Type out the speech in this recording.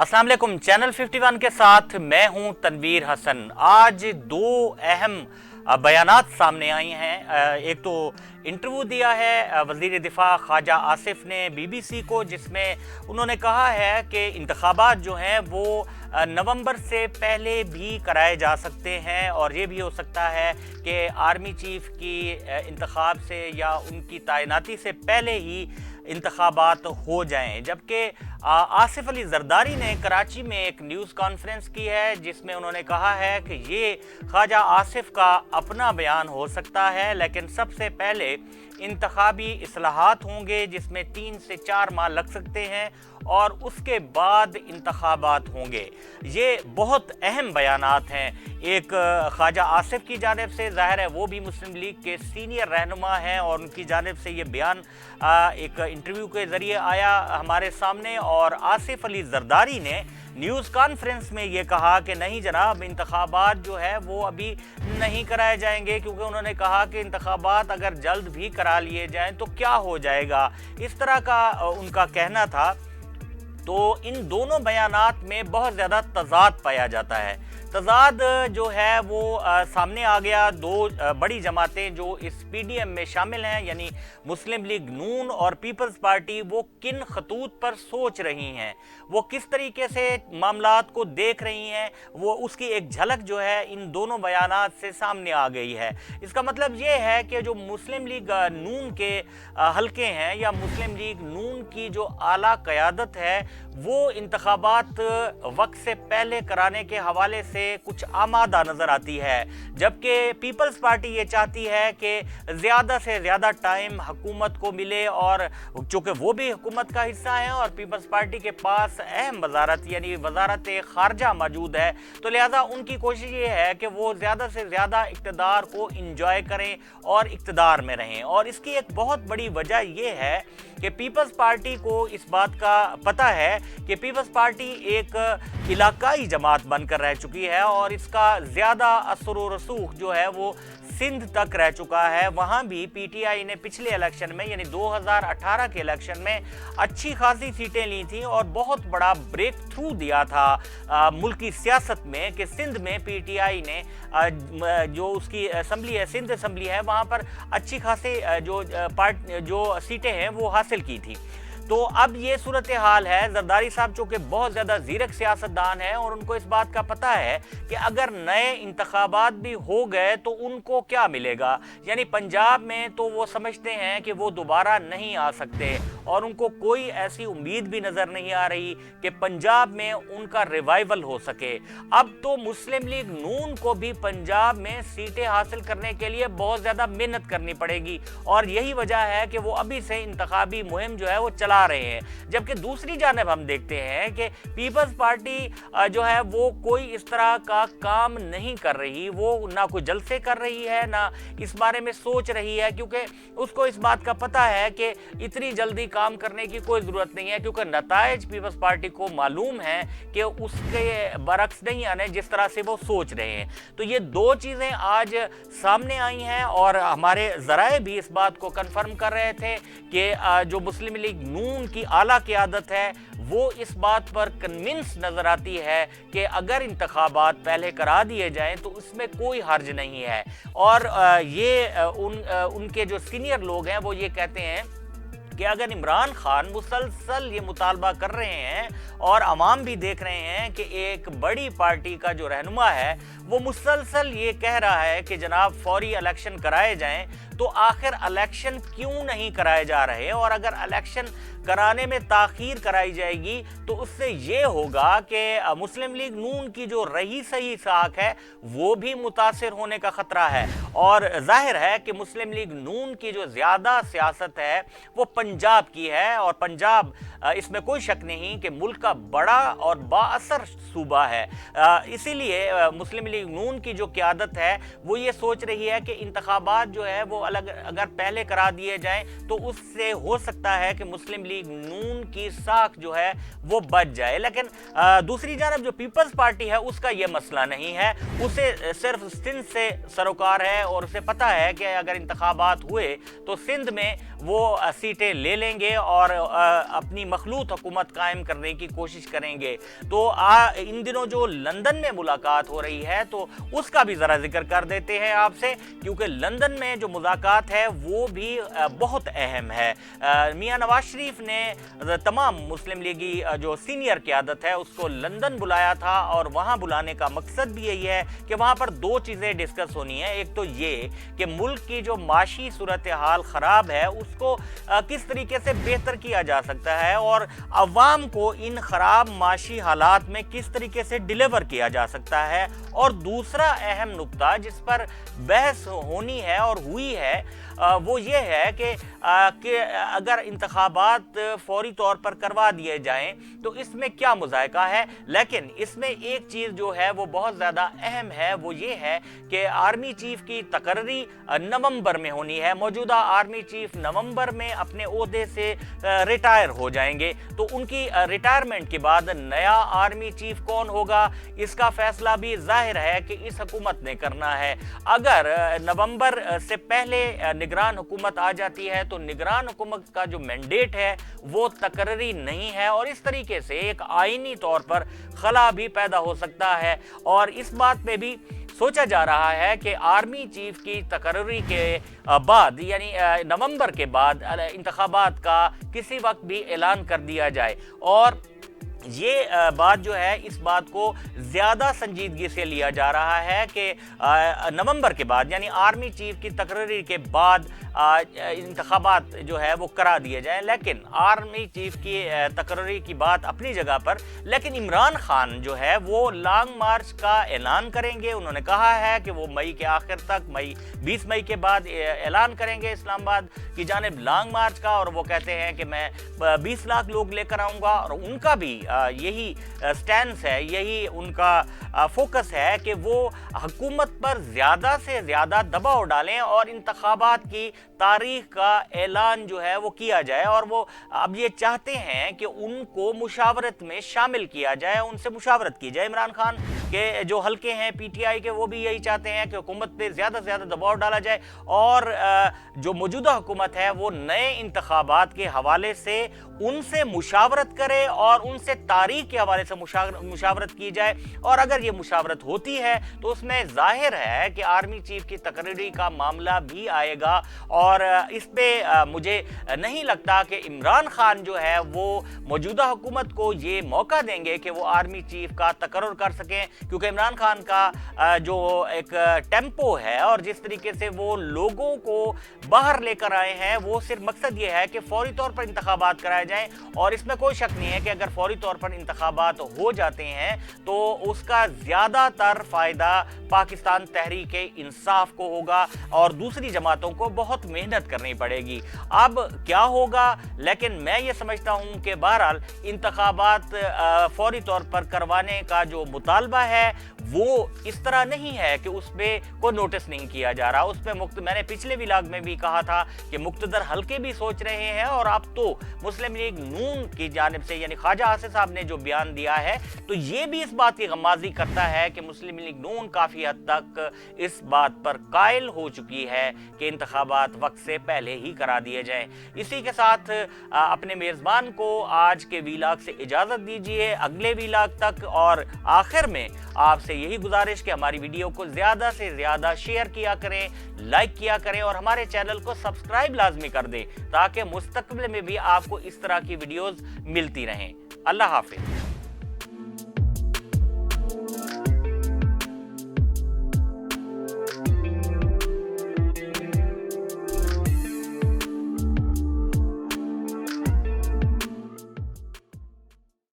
अस्सलाम वालेकुम। चैनल 51 के साथ मैं हूं तनवीर हसन। आज दो अहम बयानात सामने आई हैं। एक तो इंटरव्यू दिया है वज़ीर दिफा ख्वाजा आसिफ ने BBC को, जिसमें उन्होंने कहा है कि इंतखाबात जो हैं वो नवंबर से पहले भी कराए जा सकते हैं और ये भी हो सकता है कि आर्मी चीफ की इंतखाब से या उनकी तैनाती से पहले ही इंतखाबात हो जाएं। जबकि आसिफ अली जरदारी ने कराची में एक न्यूज़ कॉन्फ्रेंस की है जिसमें उन्होंने कहा है कि ये ख्वाजा आसिफ का अपना बयान हो सकता है, लेकिन सबसे पहले इंतखाबी इस्लाहात होंगे जिसमें 3 से 4 माह लग सकते हैं और उसके बाद इंतखाबात होंगे। ये बहुत अहम बयानात हैं। एक ख्वाजा आसिफ की जानिब से, ज़ाहिर है वो भी मुस्लिम लीग के सीनियर रहनुमा हैं और उनकी जानिब से ये बयान एक इंटरव्यू के ज़रिए आया हमारे सामने। और आसिफ अली जरदारी ने न्यूज़ कॉन्फ्रेंस में ये कहा कि नहीं जनाब, इंतखाबात जो है वो अभी नहीं कराए जाएंगे, क्योंकि उन्होंने कहा कि इंतखाबात अगर जल्द भी करा लिए जाएं तो क्या हो जाएगा, इस तरह का उनका कहना था। तो इन दोनों बयानात में बहुत ज़्यादा तज़ाद पाया जाता है। तज़ाद जो है वो सामने आ गया। दो बड़ी जमातें जो इस PDM में शामिल हैं, यानी मुस्लिम लीग नून और पीपल्स पार्टी, वो किन खतूत पर सोच रही हैं, वो किस तरीके से मामलात को देख रही हैं, वो उसकी एक झलक जो है इन दोनों बयानात से सामने आ गई है। इसका मतलब ये है कि जो मुस्लिम लीग नून के हलके हैं या मुस्लिम लीग नून की जो आला क़यादत है वो इंतखाबात वक्त से पहले कराने के हवाले से कुछ आमादा नज़र आती है, जबकि पीपल्स पार्टी ये चाहती है कि ज़्यादा से ज़्यादा टाइम हुकूमत को मिले। और चूँकि वो भी हुकूमत का हिस्सा है और पीपल्स पार्टी के पास अहम वजारत यानी वजारत ख़ारजा मौजूद है, तो लिहाजा उनकी कोशिश ये है कि वो ज़्यादा से ज़्यादा इक़्तिदार को इंजॉय करें और इक़्तिदार में रहें। और इसकी एक बहुत बड़ी वजह ये है कि पीपल्स पार्टी को इस बात का पता है कि पीपल्स पार्टी एक इलाकाई जमात बनकर रह चुकी है और इसका ज़्यादा असर व रसूख जो है वो सिंध तक रह चुका है। वहाँ भी PTI ने पिछले इलेक्शन में यानी 2018 के इलेक्शन में अच्छी खासी सीटें ली थी और बहुत बड़ा ब्रेक थ्रू दिया था मुल्की सियासत में कि सिंध में PTI ने जो उसकी असम्बली है, सिंध असम्बली है, वहाँ पर अच्छी खासी जो सीटें हैं वो हासिल की थी। तो अब ये सूरत हाल है। जरदारी साहब चूँकि बहुत ज़्यादा ज़ीरक सियासतदान है और उनको इस बात का पता है कि अगर नए इंतखाबात भी हो गए तो उनको क्या मिलेगा, यानी पंजाब में तो वो समझते हैं कि वो दोबारा नहीं आ सकते और उनको कोई ऐसी उम्मीद भी नज़र नहीं आ रही कि पंजाब में उनका रिवाइवल हो सके। अब तो मुस्लिम लीग नून को भी पंजाब में सीटें हासिल करने के लिए बहुत ज़्यादा मेहनत करनी पड़ेगी और यही वजह है कि वो अभी से इंतखाबी मुहिम जो है वो चला रहे हैं। जबकि दूसरी जानिब हम देखते हैं कि पीपल्स पार्टी जो है वो कोई इस तरह का काम नहीं कर रही, वो ना कोई जलसे कर रही है ना इस बारे में सोच रही है, क्योंकि उसको इस बात का पता है कि इतनी जल्दी काम करने की कोई ज़रूरत नहीं है, क्योंकि नताइज पीपल्स पार्टी को मालूम है कि उसके बरक्स नहीं आने जिस तरह से वो सोच रहे हैं। तो ये दो चीज़ें आज सामने आई हैं और हमारे ज़राए भी इस बात को कन्फर्म कर रहे थे कि जो मुस्लिम लीग नून की आला क़यादत है वो इस बात पर कन्विंस नज़र आती है कि अगर इंतखाबात पहले करा दिए जाएं तो इसमें कोई हर्ज नहीं है। और उनके जो सीनियर लोग हैं वो ये कहते हैं कि अगर इमरान खान मुसलसल ये मुतालबा कर रहे हैं और अवाम भी देख रहे हैं कि एक बड़ी पार्टी का जो रहनुमा है वो मुसलसल ये कह रहा है कि जनाब फौरी इलेक्शन कराए जाएं, तो आखिर इलेक्शन क्यों नहीं कराए जा रहे, और अगर इलेक्शन कराने में ताख़ीर कराई जाएगी तो उससे ये होगा कि मुस्लिम लीग नून की जो रही सही साख है वो भी मुतासिर होने का ख़तरा है। और जाहिर है कि मुस्लिम लीग नून की जो ज़्यादा सियासत है वो पंजाब की है और पंजाब इसमें कोई शक नहीं कि मुल्क का बड़ा और बाअसर सूबा है। इसीलिए मुस्लिम लीग नून की जो क़यादत है वो ये सोच रही है कि इंतखाबात जो है वो اگر پہلے کرا دیے جائیں تو اس سے ہو سکتا ہے کہ مسلم لیگ نون کی ساکھ جو ہے وہ بچ جائے. لیکن دوسری جانب جو پیپلز پارٹی ہے اس کا یہ مسئلہ نہیں ہے, اسے صرف سندھ سے سروکار ہے اور اسے پتہ ہے کہ اگر انتخابات ہوئے تو سندھ میں وہ سیٹیں لے لیں گے اور اپنی مخلوط حکومت قائم کرنے کی کوشش کریں گے. تو ان دنوں جو لندن میں ملاقات ہو رہی ہے تو اس کا بھی ذرا ذکر کر دیتے ہیں آپ سے, کیونکہ لندن میں جو مذاکرات ہے وہ بھی بہت اہم ہے. میاں نواز شریف نے تمام مسلم لیگی جو سینئر قیادت ہے اس کو لندن بلایا تھا, اور وہاں بلانے کا مقصد بھی یہی ہے کہ وہاں پر دو چیزیں ڈسکس ہونی ہیں. ایک تو یہ کہ ملک کی جو معاشی صورتحال خراب ہے اس کو کس طریقے سے بہتر کیا جا سکتا ہے اور عوام کو ان خراب معاشی حالات میں کس طریقے سے ڈیلیور کیا جا سکتا ہے. اور دوسرا اہم نقطہ جس پر بحث ہونی ہے اور ہوئی ہے وہ یہ ہے کہ اگر انتخابات فوری طور پر کروا دیے جائیں تو اس میں کیا مذائقہ ہے. لیکن اس میں ایک چیز جو ہے وہ بہت زیادہ اہم ہے, وہ یہ ہے کہ آرمی چیف کی تقرری نومبر میں ہونی ہے. موجودہ آرمی چیف نومبر میں اپنے عہدے سے ریٹائر ہو جائیں گے, تو ان کی ریٹائرمنٹ کے بعد نیا آرمی چیف کون ہوگا اس کا فیصلہ بھی ظاہر ہے کہ اس حکومت نے کرنا ہے. اگر نومبر سے پہلے نگران حکومت آ جاتی ہے تو نگران حکومت کا جو مینڈیٹ ہے وہ تقرری نہیں ہے, اور اس طریقے سے ایک آئینی طور پر خلا بھی پیدا ہو سکتا ہے. اور اس بات پہ بھی سوچا جا رہا ہے کہ آرمی چیف کی تقرری کے بعد یعنی نومبر کے بعد انتخابات کا کسی وقت بھی اعلان کر دیا جائے. اور یہ بات جو ہے اس بات کو زیادہ سنجیدگی سے لیا جا رہا ہے کہ نومبر کے بعد یعنی آرمی چیف کی تقرری کے بعد انتخابات جو ہے وہ کرا دیے جائیں. لیکن آرمی چیف کی تقرری کی بات اپنی جگہ پر, لیکن عمران خان جو ہے وہ لانگ مارچ کا اعلان کریں گے. انہوں نے کہا ہے کہ وہ مئی کے آخر تک 20 مئی کے بعد اعلان کریں گے اسلام آباد کی جانب لانگ مارچ کا, اور وہ کہتے ہیں کہ میں 20 لاکھ لوگ لے کر آؤں گا. اور ان کا بھی یہی سٹینس ہے, یہی ان کا فوکس ہے کہ وہ حکومت پر زیادہ سے زیادہ دباؤ ڈالیں اور انتخابات کی تاریخ کا اعلان جو ہے وہ کیا جائے. اور وہ اب یہ چاہتے ہیں کہ ان کو مشاورت میں شامل کیا جائے, ان سے مشاورت کی جائے. عمران خان کے جو حلقے ہیں پی ٹی آئی کے وہ بھی یہی چاہتے ہیں کہ حکومت پہ زیادہ سے زیادہ دباؤ ڈالا جائے, اور جو موجودہ حکومت ہے وہ نئے انتخابات کے حوالے سے ان سے مشاورت کرے اور ان سے تاریخ کے حوالے سے مشاورت کی جائے. اور اگر یہ مشاورت ہوتی ہے تو اس میں ظاہر ہے کہ آرمی چیف کی تقرری کا معاملہ بھی آئے گا, اور اس پہ مجھے نہیں لگتا کہ عمران خان جو ہے وہ موجودہ حکومت کو یہ موقع دیں گے کہ وہ آرمی چیف کا تقرر کر سکیں, کیونکہ عمران خان کا جو ایک ٹیمپو ہے اور جس طریقے سے وہ لوگوں کو باہر لے کر آئے ہیں وہ صرف مقصد یہ ہے کہ فوری طور پر انتخابات کرائے جائیں. اور اس میں کوئی شک نہیں ہے کہ اگر فوری طور پر انتخابات ہو جاتے ہیں تو اس کا زیادہ تر فائدہ پاکستان تحریک انصاف کو ہوگا اور دوسری جماعتوں کو بہت محنت کرنی پڑے گی. اب کیا ہوگا, لیکن میں یہ سمجھتا ہوں کہ بہرحال انتخابات فوری طور پر کروانے کا جو مطالبہ ہے وہ اس طرح نہیں ہے کہ اس پہ کوئی نوٹس نہیں کیا جا رہا. اس پہ میں نے پچھلے ولاگ میں بھی کہا تھا کہ مقتدر حلقے بھی سوچ رہے ہیں, اور اب تو مسلم لیگ نون کی جانب سے یعنی خواجہ آصف صاحب نے جو بیان دیا ہے تو یہ بھی اس بات کی غمازی کرتا ہے کہ مسلم لیگ نون کافی حد تک اس بات پر قائل ہو چکی ہے کہ انتخابات وقت سے پہلے ہی کرا دیے جائیں. اسی کے ساتھ اپنے میزبان کو آج کے ولاگ سے اجازت دیجیے اگلے ولاگ تک, اور آخر میں آپ سے یہی گزارش کہ ہماری ویڈیو کو زیادہ سے زیادہ شیئر کیا کریں, لائک کیا کریں اور ہمارے چینل کو سبسکرائب لازمی کر دیں تاکہ مستقبل میں بھی آپ کو اس طرح کی ویڈیوز ملتی رہیں. اللہ حافظ.